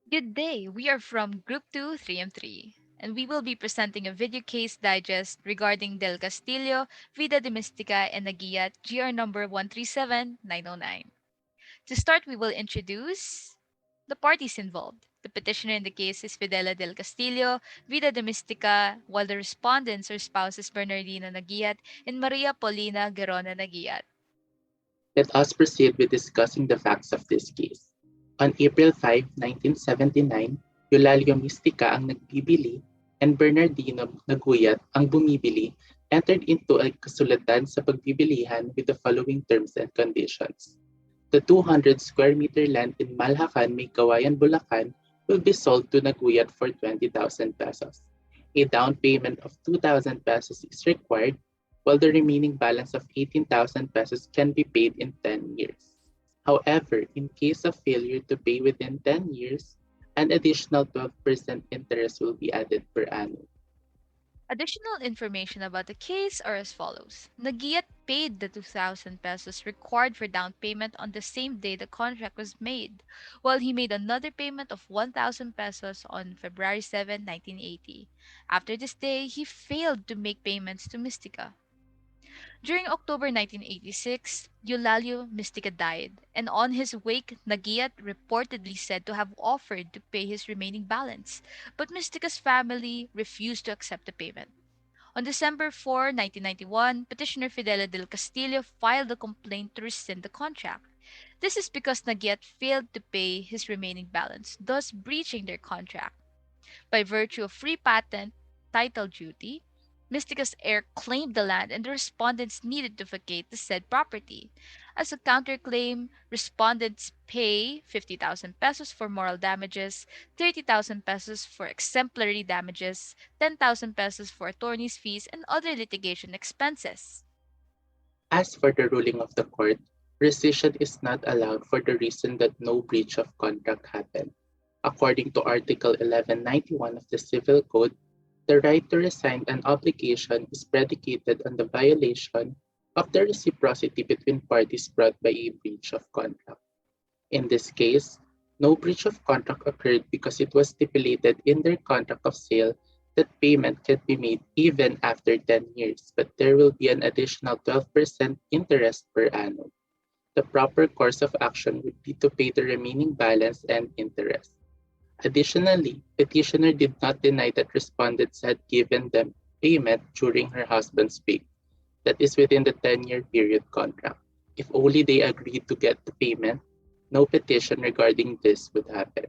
Good day. We are from Group 2, 3 and 3, and we will be presenting a video case digest regarding Del Castillo, Vida de Mistica, and Naguiat, GR number 137909. To start, we will introduce the parties involved. The petitioner in the case is Fidela del Castillo, Vida de Mistica, while the respondents or spouses Bernardino Naguiat and Maria Paulina Gerona Naguiat. Let us proceed with discussing the facts of this case. On April 5, 1979, Eulalio Mistica ang nagbibili and Bernardino Naguiat ang bumibili entered into a kasulatan sa pagbibilihan with the following terms and conditions. The 200 square meter land in Malhacan, May Kawayan, Bulacan will be sold to Naguiat for 20,000 pesos. A down payment of 2,000 pesos is required while the remaining balance of 18,000 pesos can be paid in 10 years. However, in case of failure to pay within 10 years, an additional 12% interest will be added per annum. Additional information about the case are as follows. Nagiat paid the 2,000 pesos required for down payment on the same day the contract was made, while he made another payment of 1,000 pesos on February 7, 1980. After this day, he failed to make payments to Mistica. During October 1986, Eulalio Mistica died, and on his wake, Nagiat reportedly said to have offered to pay his remaining balance, but Mistica's family refused to accept the payment. On December 4, 1991, petitioner Fidela del Castillo filed a complaint to rescind the contract. This is because Nagiat failed to pay his remaining balance, thus breaching their contract. By virtue of free patent title duty, Mystica's heir claimed the land and the respondents needed to vacate the said property. As a counterclaim, respondents pay 50,000 pesos for moral damages, 30,000 pesos for exemplary damages, 10,000 pesos for attorney's fees, and other litigation expenses. As for the ruling of the court, rescission is not allowed for the reason that no breach of contract happened. According to Article 1191 of the Civil Code, the right to resign an obligation is predicated on the violation of the reciprocity between parties brought by a breach of contract. In this case, no breach of contract occurred because it was stipulated in their contract of sale that payment can be made even after 10 years, but there will be an additional 12% interest per annum. The proper course of action would be to pay the remaining balance and interest. Additionally, petitioner did not deny that respondents had given them payment during her husband's wake, that is within the 10-year period contract. If only they agreed to get the payment, no petition regarding this would happen.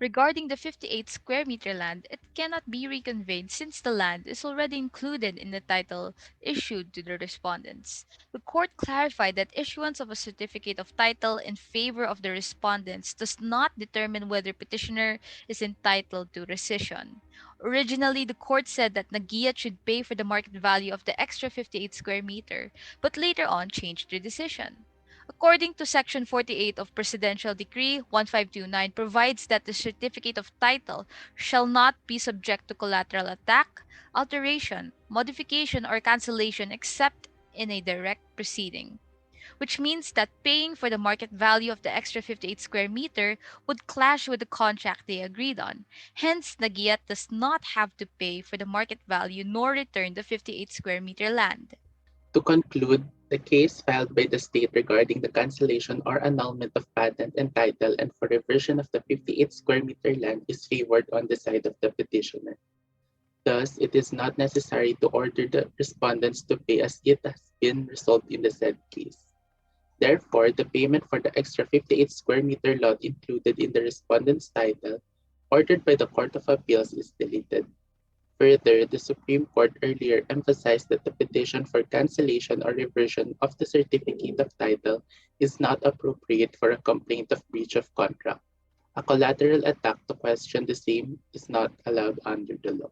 Regarding the 58 square meter land, it cannot be reconveyed since the land is already included in the title issued to the respondents. The court clarified that issuance of a certificate of title in favor of the respondents does not determine whether petitioner is entitled to rescission. Originally, the court said that Nagiat should pay for the market value of the extra 58 square meter, but later on changed their decision. According to Section 48 of Presidential Decree 1529 provides that the certificate of title shall not be subject to collateral attack, alteration, modification, or cancellation except in a direct proceeding, which means that paying for the market value of the extra 58 square meter would clash with the contract they agreed on. Hence, Nagiat does not have to pay for the market value nor return the 58 square meter land. To conclude, the case filed by the state regarding the cancellation or annulment of patent and title and for reversion of the 58 square meter land is favored on the side of the petitioner. Thus, it is not necessary to order the respondents to pay as it has been resolved in the said case. Therefore, the payment for the extra 58 square meter lot included in the respondent's title, ordered by the Court of Appeals, is deleted. Further, the Supreme Court earlier emphasized that the petition for cancellation or reversion of the certificate of title is not appropriate for a complaint of breach of contract. A collateral attack to question the same is not allowed under the law.